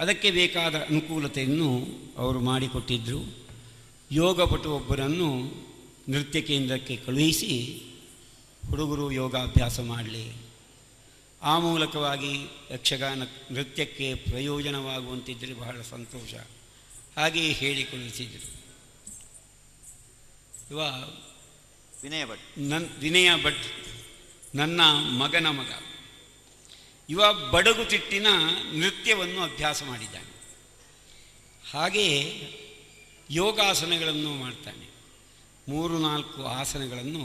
ಅದಕ್ಕೆ ಬೇಕಾದ ಅನುಕೂಲತೆಯನ್ನು ಅವರು ಮಾಡಿಕೊಟ್ಟಿದ್ದರು. ಯೋಗಪಟು ಒಬ್ಬರನ್ನು ನೃತ್ಯ ಕೇಂದ್ರಕ್ಕೆ ಕಳುಹಿಸಿ ಹುಡುಗರು ಯೋಗಾಭ್ಯಾಸ ಮಾಡಲಿ, ಆ ಮೂಲಕವಾಗಿ ಯಕ್ಷಗಾನ ನೃತ್ಯಕ್ಕೆ ಪ್ರಯೋಜನವಾಗುವಂತಿದ್ದರೆ ಬಹಳ ಸಂತೋಷ, ಹಾಗೆಯೇ ಹೇಳಿ ಕಳುಹಿಸಿದರು. ಇವ ವಿನಯ ಭಟ್ ನನ್ನ ಮಗನ ಮಗ. ಇವ ಬಡಗುತಿಟ್ಟಿನ ನೃತ್ಯವನ್ನು ಅಭ್ಯಾಸ ಮಾಡಿದ್ದಾನೆ. ಹಾಗೆಯೇ ಯೋಗಾಸನಗಳನ್ನು ಮಾಡ್ತಾನೆ. 3-4 ಆಸನಗಳನ್ನು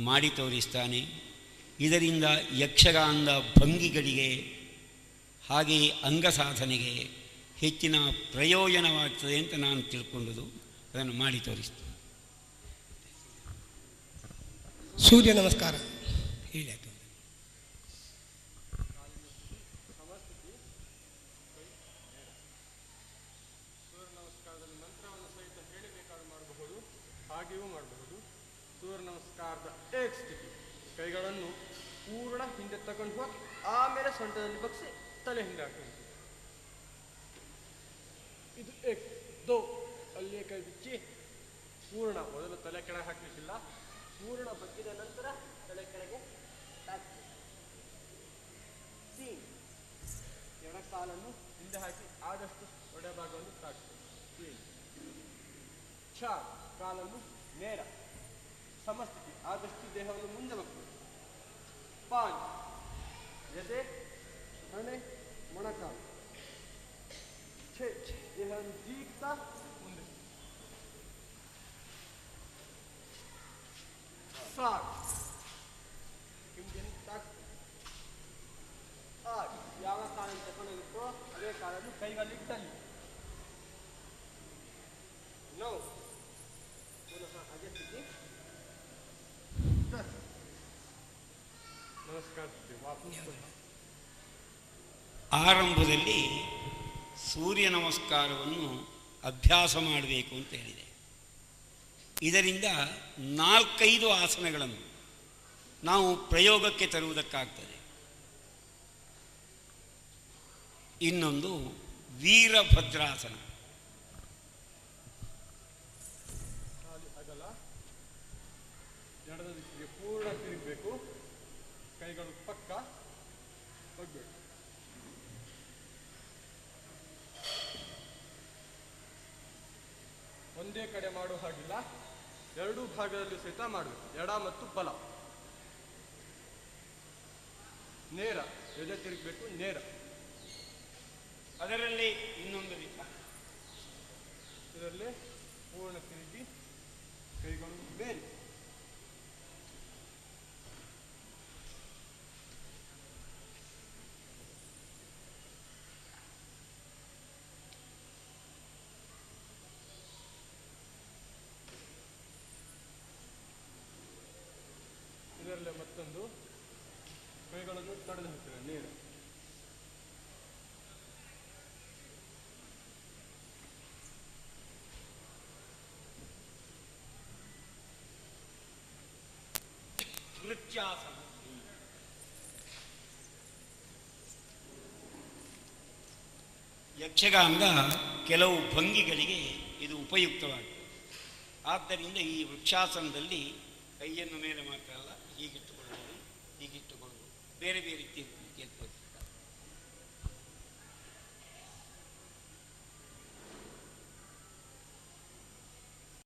ಮಾಡಿ ತೋರಿಸ್ತಾನೆ. ಇದರಿಂದ ಯಕ್ಷಗಾನದ ಭಂಗಿಗಳಿಗೆ ಹಾಗೆಯೇ ಅಂಗ ಸಾಧನೆಗೆ ಹೆಚ್ಚಿನ ಪ್ರಯೋಜನವಾಗ್ತದೆ ಅಂತ ನಾನು ತಿಳ್ಕೊಂಡದು. ಅದನ್ನು ಮಾಡಿ ತೋರಿಸ್ತೇನೆ. ಸೂರ್ಯ ನಮಸ್ಕಾರ ಹೇಳಿ. ಹಾಗೆಯೂ ಮಾಡಬಹುದು. ಸೂರ್ಯ ನಮಸ್ಕಾರದ ಏಕ್ ಸ್ಥಿತಿ, ಕೈಗಳನ್ನು ಪೂರ್ಣ ಹಿಂದೆ ತಗೊಂಡು ಹೋಗಿ ಆಮೇಲೆ ಸೊಂಟದಲ್ಲಿ ಬಗ್ಸಿ ತಲೆ ಹಿಂದೆ ಹಾಕಿ. ಇದು ಏಕ್ ದೋ, ಅಲ್ಲಿಯೇ ಕೈ ಬಿಚ್ಚಿ ಪೂರ್ಣ ಮೊದಲು ತಲೆ ಕೆಳಗೆ ಹಾಕಲಿಕ್ಕಿಲ್ಲ, ಪೂರ್ಣ ಬಗ್ಗಿದ ನಂತರ ತಲೆ ಕೆಳಗೆ ಎಡ ಕಾಲನ್ನು ಹಿಂದೆ ಹಾಕಿ ಆದಷ್ಟು ಒಡೆ ಭಾಗವನ್ನು ತಾಕ್ತದೆ. ಕಾಲನ್ನು ನೇರ ಸಮಸ್ಥಿತಿ, ಆದಷ್ಟು ದೇಹವನ್ನು ಮುಂದೆ ಬಗ್ತದೆ. ಪಾಂಚ್ ಎದೆ ಹಣೆ ಮೊಣಕಾಲು. ದೇಹವನ್ನು ಜೀಗ್ತಾ ಮುಂದೆ. 7 ಹಿಂದೆ ತಾಕ್ತದೆ. 8 ಯಾವ ಕಾಲನ್ನು ತಗೊಂಡಿರುತ್ತೋ ಅದೇ ಕಾಲನ್ನು ಕೈಗಳಲ್ಲಿ ತಳ್ಳಿ. 9 ಅದೇ ಸ್ಥಿತಿ. ನಮಸ್ಕಾರ. ಆರಂಭದಲ್ಲಿ ಸೂರ್ಯ ನಮಸ್ಕಾರವನ್ನು ಅಭ್ಯಾಸ ಮಾಡಬೇಕು ಅಂತ ಹೇಳಿದೆ. ಇದರಿಂದ 4-5 ಆಸನಗಳನ್ನು ನಾವು ಪ್ರಯೋಗಕ್ಕೆ ತರುವುದಕ್ಕಾಗ್ತದೆ. ಇನ್ನೊಂದು ವೀರಭದ್ರಾಸನ. ಅಗಲ ಎಡದ ದಿಕ್ಕಿಗೆ ಪೂರ್ಣ ತಿರುಗಬೇಕು, ಕೈಗಳು ಪಕ್ಕ ಬಗ್ಬೇಕು. ಒಂದೇ ಕಡೆ ಮಾಡುವ ಹಾಗಿಲ್ಲ, ಎರಡೂ ಭಾಗದಲ್ಲಿ ಸಹಿತ ಮಾಡಬೇಕು. ಎಡ ಮತ್ತು ಬಲ. ನೇರ ಎದೆ ತಿರುಗಬೇಕು, ನೇರ. ಅದರಲ್ಲಿ ಇನ್ನೊಂದು ವಿಧಾನ, ಇದರಲ್ಲಿ ಪೂರ್ಣ ತಿರುಗಿ ಕೈಗಳು ಮೇಲೆ. ಇದರಲ್ಲೇ ಮತ್ತೊಂದು, ಕೈಗಳನ್ನು ತಡೆದು ಹಾಕ್ತೇವೆ ನೇರ. ವೃಕ್ಷಾಸನ. ಯಕ್ಷಗಾನದ ಕೆಲವು ಭಂಗಿಗಳಿಗೆ ಇದು ಉಪಯುಕ್ತವಾಗಿದೆ. ಆದ್ದರಿಂದ ಈ ವೃಕ್ಷಾಸನದಲ್ಲಿ ಕೈಯನ್ನು ಮೇಲೆ ಮಾತ್ರ ಅಲ್ಲ, ಹೀಗಿಟ್ಟುಕೊಳ್ಳುವುದು, ಹೀಗಿಟ್ಟುಕೊಳ್ಳುವುದು, ಬೇರೆ ಬೇರೆ ರೀತಿ ಇರ್ತದೆ.